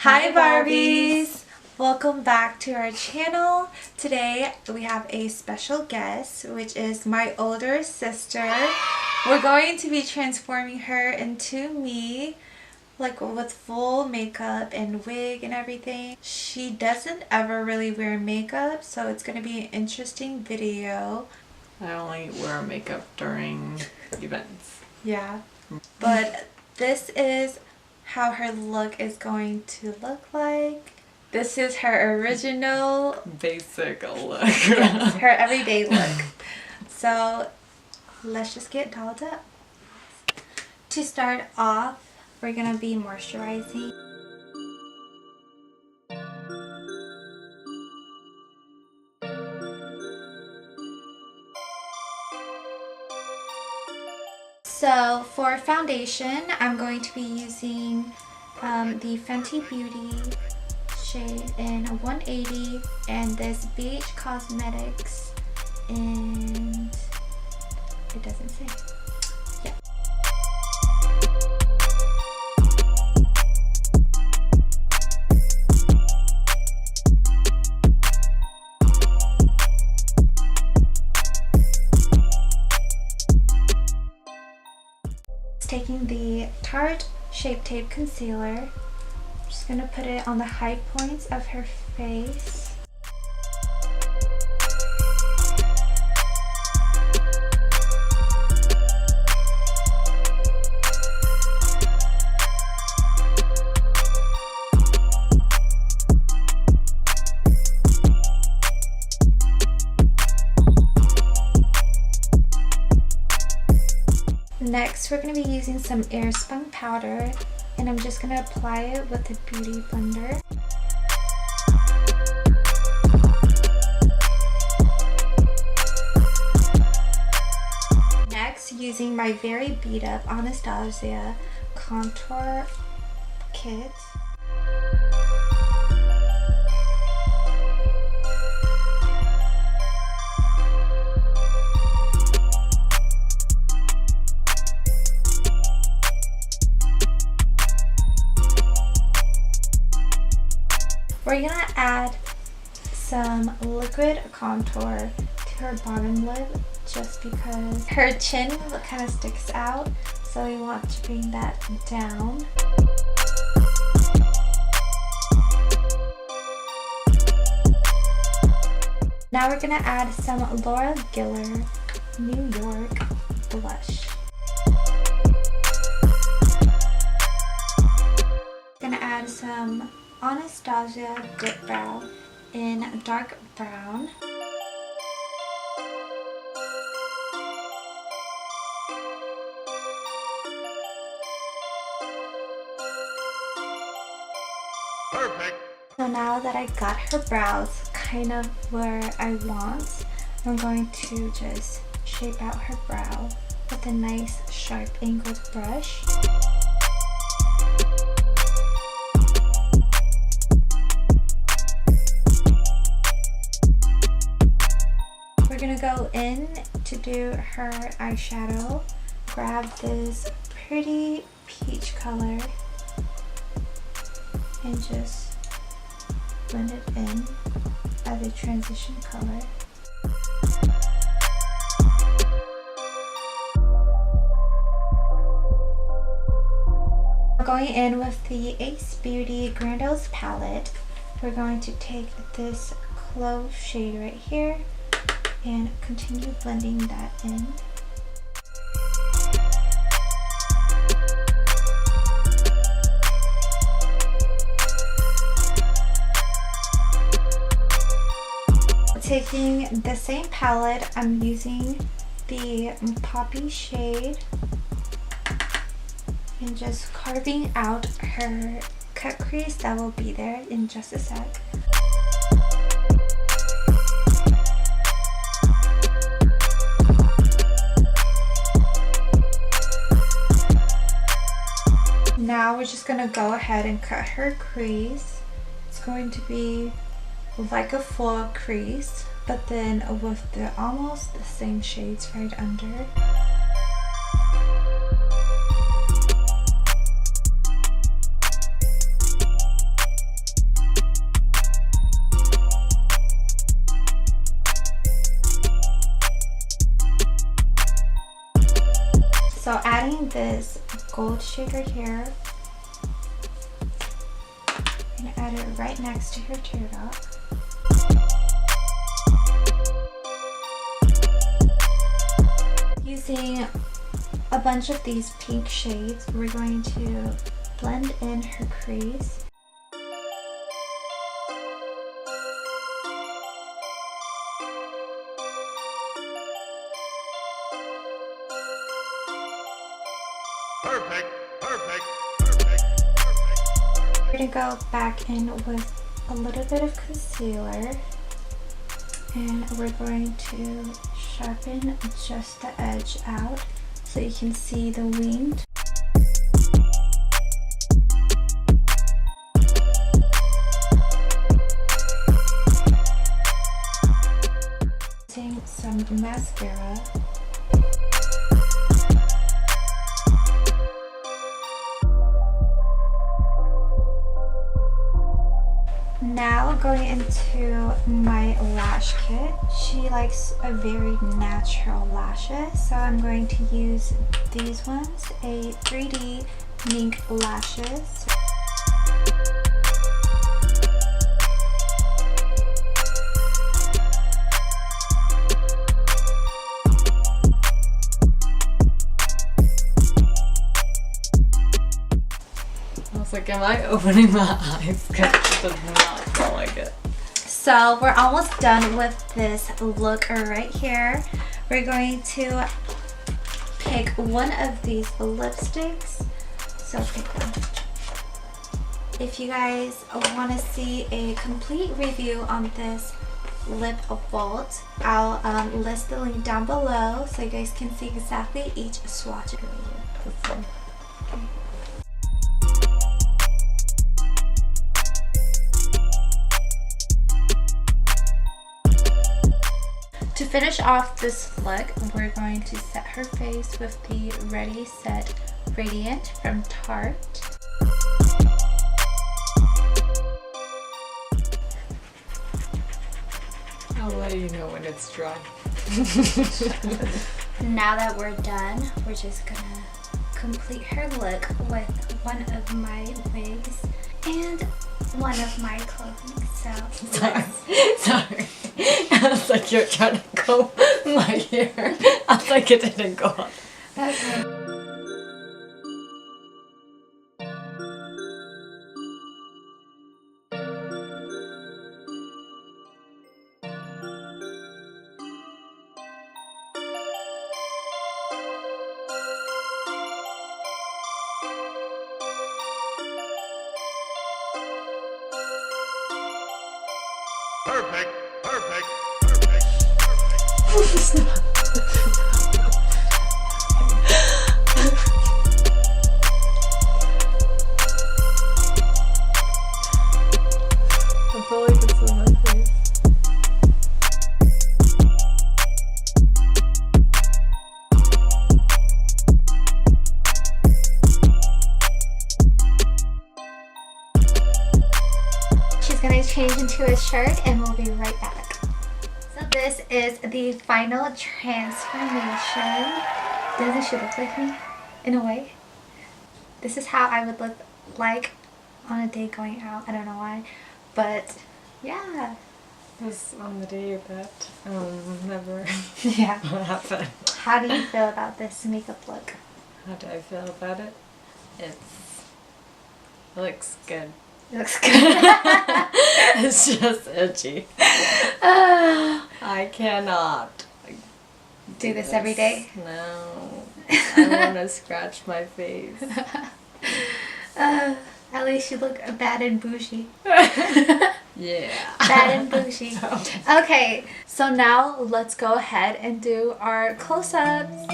Hi Barbies! Welcome back to our channel. Today we have a special guest, which is my older sister. We're going to be transforming her into me, like with full makeup and wig and everything. She doesn't ever really wear makeup, so it's going to be an interesting video. I only wear makeup during events. Yeah, but this is how her look is going to look like. This is her original basic look. Yes, her everyday look. So let's just get dolled up. To start off, we're gonna be moisturizing. So for foundation, I'm going to be using the Fenty Beauty shade in 180 and this Beach Cosmetics, and it doesn't say. Yeah. Taking the Tarte Shape Tape Concealer, I'm just going to put it on the high points of her face. Next, we're going to be using some Airspun powder, and I'm just going to apply it with a beauty blender. Next, using my very beat up Anastasia contour kit. We're gonna add some liquid contour to her bottom lip just because her chin kind of sticks out, so we want to bring that down. Now we're gonna add some Laura Geller New York blush. Gonna add some Anastasia Dip Brow in dark brown. Perfect. So now that I got her brows kind of where I want, I'm going to just shape out her brow with a nice sharp angled brush. We're gonna go in to do her eyeshadow. Grab this pretty peach color and just blend it in as a transition color. Going in with the Ace Beauty Grandos palette, we're going to take this clove shade right here and continue blending that in. Taking the same palette, I'm using the Poppy shade and just carving out her cut crease that will be there in just a sec. Now we're just going to go ahead and cut her crease. It's going to be like a full crease, but then with the almost the same shades right under. applying this gold shaker here. I'm gonna add it right next to her teardrop. Using a bunch of these pink shades, we're going to blend in her crease. Perfect, perfect, perfect, perfect. We're gonna go back in with a little bit of concealer, and we're going to sharpen just the edge out so you can see the wing. Using some mascara. Now going into my lash kit. She likes a very natural lashes, so I'm going to use these ones, a 3D mink lashes. I was like, am I opening my eyes? Because it does not feel like it. So we're almost done with this look right here. We're going to pick one of these lipsticks. So pick one. If you guys want to see a complete review on this lip vault, I'll list the link down below so you guys can see exactly each swatch. This one. To finish off this look, we're going to set her face with the Ready Set Radiant from Tarte. I'll let you know when it's dry. Now that we're done, we're just gonna complete her look with one of my wigs and one of my clothing. So Sorry. I was like, you're trying to comb my hair. I was like, it didn't go up. okay. Perfect, perfect, perfect, perfect. I feel like it's in my face. She's gonna change into a shirt and we'll be right back. So this is the final transformation. Doesn't she look like me? In a way. This is how I would look like on a day going out. I don't know why. But yeah. This on the day that never Yeah. happened. How do you feel about this makeup look? How do I feel about it? It looks good. It looks good. It's just itchy. I cannot Do this every day? No. I want to scratch my face. At least you look bad and bougie. Yeah. Bad and bougie. Okay, so now let's go ahead and do our close-ups.